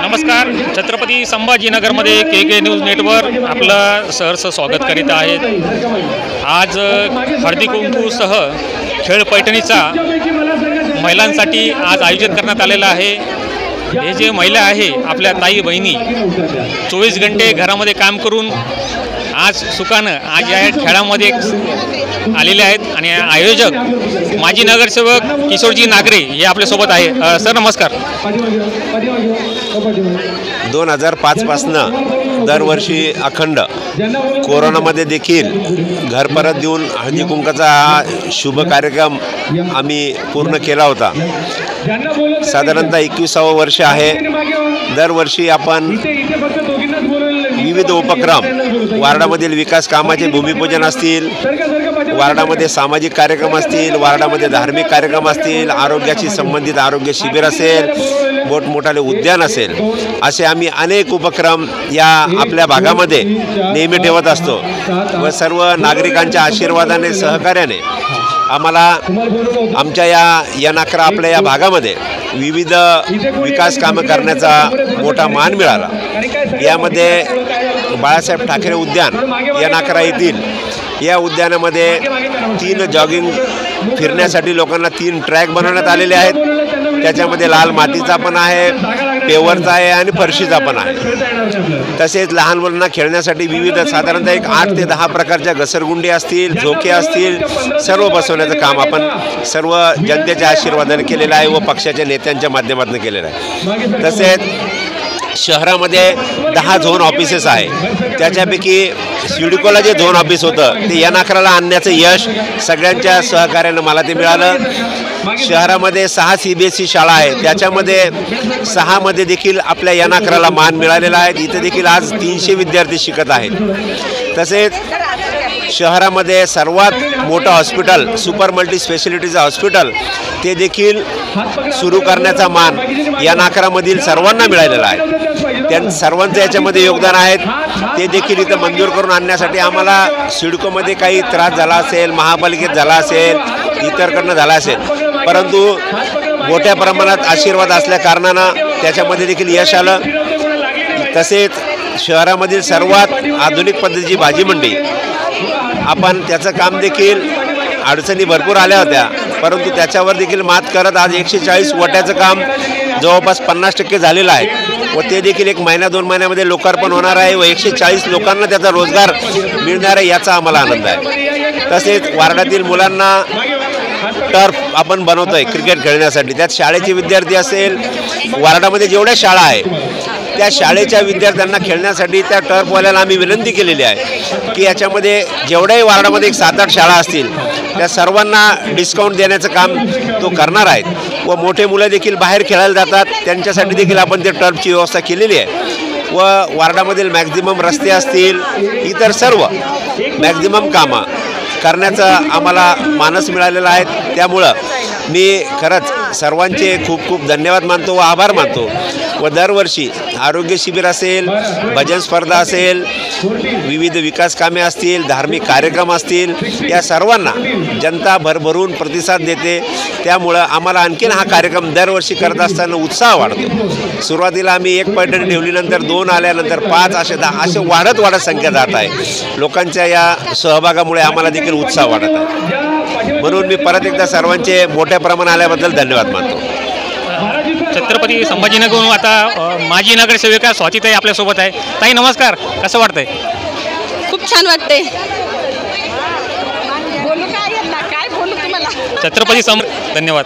नमस्कार. छत्रपती संभाजीनगरमध्ये के news network आपलं सहर्ष स्वागत करीत आहेत. आज हळदी कुंकूसह खेळ पैठणीचा महिलांसाठी आज आयोजन करण्यात आलेलं आहे. हे जे महिला आहे आपल्या ताई बहिणी 24 घंटे घरामध्ये काम करून आज सुखानं आज या खेळामध्ये आलेले आहेत आणि आयोजक माजी नगरसेवक किशोरजी नागरे हे आपल्यासोबत आहे. सर नमस्कार. 2005 पासनं दरवर्षी अखंड कोरोनामध्ये देखील घर परत देऊन हळदी कुंकाचा हा शुभ कार्यक्रम आम्ही पूर्ण केला होता. साधारणतः 21वे वर्ष आहे. दरवर्षी आपण विविध उपक्रम वार्डामधील विकास कामाचे भूमिपूजन असतील, वार्डामध्ये सामाजिक कार्यक्रम असतील, वार्डामध्ये धार्मिक कार्यक्रम असतील, आरोग्याशी संबंधित आरोग्य शिबिर असेल, मोठमोठाले उद्यान असेल, असे आम्ही अनेक उपक्रम या आपल्या भागामध्ये नेहमी ठेवत असतो व सर्व नागरिकांच्या आशीर्वादाने सहकार्याने आम्हाला आमच्या या नाकरा आपल्या या भागामध्ये विविध विकास कामं करण्याचा मोठा मान मिळाला. यामध्ये बाळासाहेब ठाकरे उद्यान या नाकरा येथील या उद्यानामध्ये 3 जॉगिंग फिरण्यासाठी लोकांना 3 ट्रॅक बनवण्यात आलेले आहेत. त्याच्यामध्ये लाल मातीचा पण आहे, पेवरचा आहे आणि फरशीचा पण आहे. तसेच लहान मुलांना खेळण्यासाठी विविध साधारणतः 8 ते 10 प्रकारच्या घसरगुंडी असतील, झोके असतील, सर्व बसवण्याचं काम आपण सर्व जनतेच्या आशीर्वादाने केलेलं आहे व पक्षाच्या नेत्यांच्या माध्यमातून केलेलं आहे. तसेच शहरामध्ये 10 झोन ऑफिसेस आहे. त्याच्यापैकी सिडकोला जे झोन ऑफिस होतं ते या नाकराला आणण्याचं यश सगळ्यांच्या सहकार्यानं मला ते मिळालं. शहरामध्ये 6 CBSE शाळा आहेत. त्याच्यामध्ये 6 मध्ये देखील आपल्या या नाकराला मान मिळालेला आहे. इथे देखील आज 300 विद्यार्थी शिकत आहेत. तसेच शहरामध्ये सर्वात मोठं हॉस्पिटल सुपर मल्टी स्पेशलिटीचं हॉस्पिटल ते देखील सुरू करण्याचा मान या नाकरामधील सर्वांना मिळालेला आहे. त्या सर्वांचं याच्यामध्ये योगदान आहेत. ते देखील इथं मंजूर करून आणण्यासाठी आम्हाला सिडकोमध्ये काही त्रास झाला असेल, महापालिकेत झाला असेल, इतरकडनं झाला असेल, परंतु मोठ्या प्रमाणात आशीर्वाद असल्या कारणानं त्याच्यामध्ये देखील यश आलं. तसेच शहरामधील सर्वात आधुनिक पद्धतीची भाजी मंडी आपण त्याचं काम देखील अडचणी भरपूर आल्या होत्या, परंतु त्याच्यावर देखील मात करत आज 140 वट्याचं काम जवळपास 50% झालेलं आहे व ते देखील 1 महिना 2 महिन्यामध्ये लोकार्पण होणार आहे व 140 लोकांना त्याचा रोजगार मिळणार आहे याचा आम्हाला आनंद आहे. तसेच वार्डातील मुलांना टर्फ आपण बनवतोय क्रिकेट खेळण्यासाठी. त्यात शाळेचे विद्यार्थी असेल, वार्डामध्ये जेवढ्या शाळा आहे त्या शाळेच्या विद्यार्थ्यांना खेळण्यासाठी त्या टर्फवाल्याला आम्ही विनंती केलेली आहे की याच्यामध्ये जेवढ्याही वार्डामध्ये 7-8 शाळा असतील त्या सर्वांना डिस्काउंट देण्याचं काम तो करणार आहेत व मोठे मुलं देखील बाहेर खेळायला जातात त्यांच्यासाठी देखील आपण ते टर्फची व्यवस्था केलेली आहे व वार्डामधील मॅक्झिमम रस्ते असतील, इतर सर्व मॅक्झिमम कामं करण्याचं आम्हाला मानस मिळालेलं आहे. त्यामुळं मी खरंच सर्वांचे खूप खूप धन्यवाद मानतो व आभार मानतो व दरवर्षी आरोग्य शिबिर असेल, भजन स्पर्धा असेल, विविध विकास कामे असतील, धार्मिक कार्यक्रम असतील, या सर्वांना जनता भरभरून प्रतिसाद देते. त्यामुळं आम्हाला आणखीन हा कार्यक्रम दरवर्षी करत असताना उत्साह वाढतो. सुरुवातीला आम्ही 1 पैठणी ठेवली, नंतर 2 आल्यानंतर 5 असे 10 असे वाढत संख्या जात आहे. लोकांच्या या सहभागामुळे आम्हाला देखील उत्साह वाढत आहे. म्हणून मी परत एकदा सर्वांचे मोठ्या प्रमाणात आल्याबद्दल धन्यवाद मानतो. छत्रपती संभाजीनगरहून आता माजी नगरसेविका स्वातीताई आपल्यासोबत आहे. ताई नमस्कार. कसं वाटतंय? खूप छान वाटते. बोलू काय बोलू तुम्हाला. छत्रपती धन्यवाद.